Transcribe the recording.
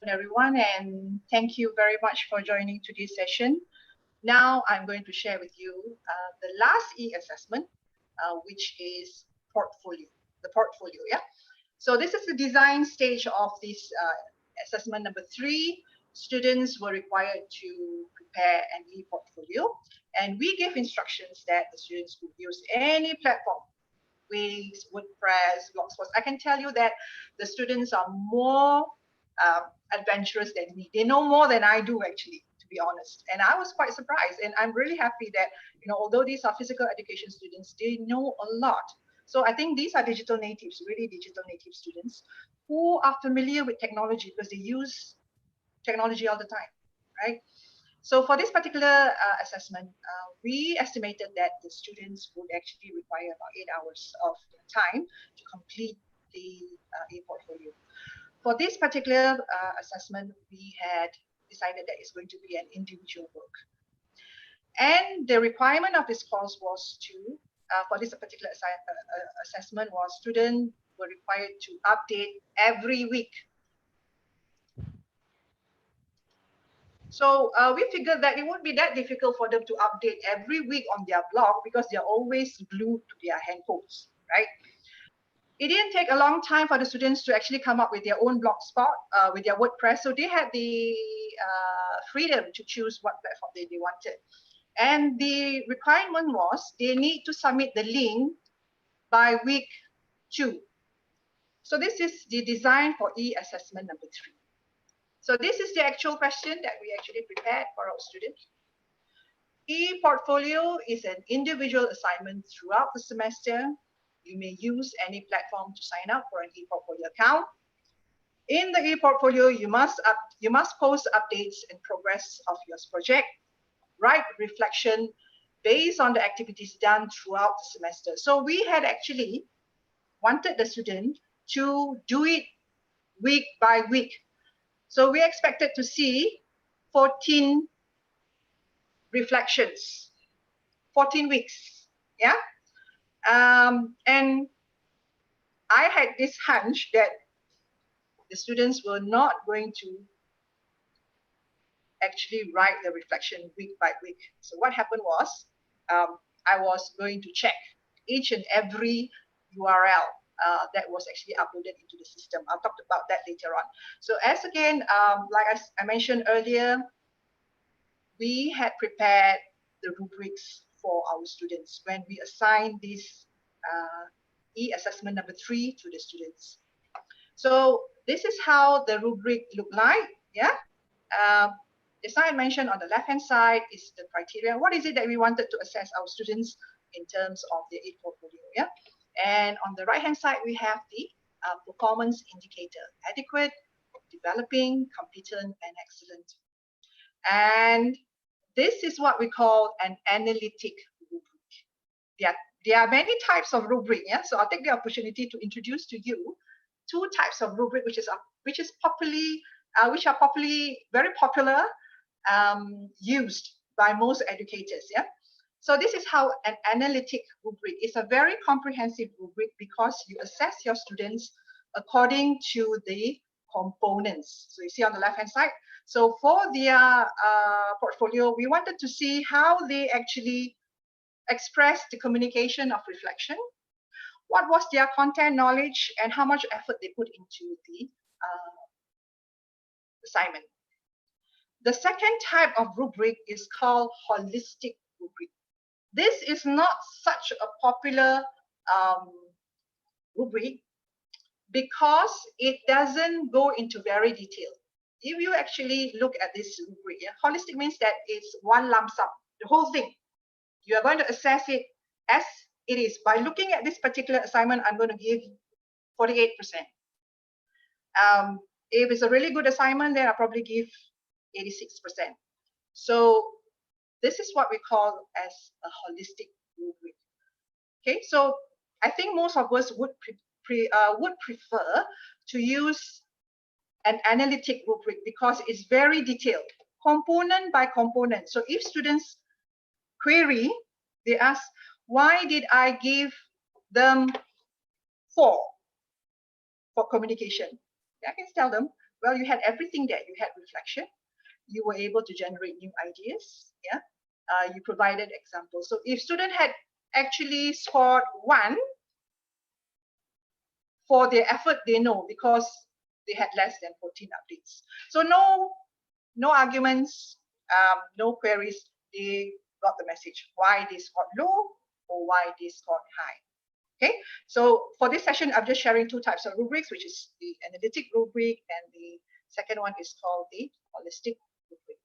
everyone, and thank you very much for joining today's session. Now I'm going to share with you the last e-assessment, which is portfolio, the portfolio, yeah? So this is the design stage of this assessment number 3. Students were required to prepare an e-portfolio, and we gave instructions that the students could use any platform, Wix, WordPress, Blogspot. I can tell you that the students are more adventurous than me. They know more than I do, actually, to be honest. And I was quite surprised. And I'm really happy that, although these are physical education students, they know a lot. So I think these are digital natives, really digital native students who are familiar with technology because they use technology all the time, right? So for this particular assessment, we estimated that the students would actually require about 8 hours of their time to complete the e-portfolio. For this particular assessment, we had decided that it's going to be an individual work. And the requirement of this course was to, for this particular assessment, was students were required to update every week. So we figured that it wouldn't be that difficult for them to update every week on their blog because they're always glued to their handphones, right? It didn't take a long time for the students to actually come up with their own blogspot, with their WordPress. So they had the freedom to choose what platform they wanted. And the requirement was they need to submit the link by week 2. So this is the design for e-assessment number 3. So this is the actual question that we actually prepared for our students. E-portfolio is an individual assignment throughout the semester. You may use any platform to sign up for an e-portfolio account. In the e-portfolio, you must post updates and progress of your project, write reflection based on the activities done throughout the semester. So we had actually wanted the student to do it week by week. So we expected to see 14 reflections, 14 weeks, yeah? And I had this hunch that the students were not going to actually write the reflection week by week. So what happened was, I was going to check each and every URL that was actually uploaded into the system. I'll talk about that later on. So as again, like I mentioned earlier, we had prepared the rubrics for our students when we assigned this e-assessment number 3 to the students. So this is how the rubric look like, yeah? As I mentioned, on the left-hand side is the criteria. What is it that we wanted to assess our students in terms of their e-portfolio, yeah? And on the right-hand side, we have the performance indicator: adequate, developing, competent, and excellent. And this is what we call an analytic rubric. There are many types of rubric, yeah? So I'll take the opportunity to introduce to you 2 types of rubric, which are very popular, used by most educators, yeah? So this is how an analytic rubric is. A very comprehensive rubric because you assess your students according to the components. So you see on the left-hand side. So for their portfolio, we wanted to see how they actually express the communication of reflection, what was their content knowledge, and how much effort they put into the assignment. The second type of rubric is called holistic rubric. This is not such a popular rubric because it doesn't go into very detail. If you actually look at this rubric, yeah, holistic means that it's one lump sum, the whole thing. You are going to assess it as it is. By looking at this particular assignment, I'm going to give 48%. If it's a really good assignment, then I'll probably give 86%. So this is what we call as a holistic rubric. Okay, so I think most of us would prefer to use an analytic rubric because it's very detailed, component by component. So if students query, they ask, why did I give them 4 for communication? I can tell them, Well, you had everything there. You had reflection. You were able to generate new ideas. Yeah. You provided examples. So if student had actually scored 1 for their effort, they know because they had less than 14 updates. So no arguments, no queries. They got the message why they scored low or why they scored high. Okay, so for this session, I'm just sharing 2 types of rubrics, which is the analytic rubric, and the second one is called the holistic rubric.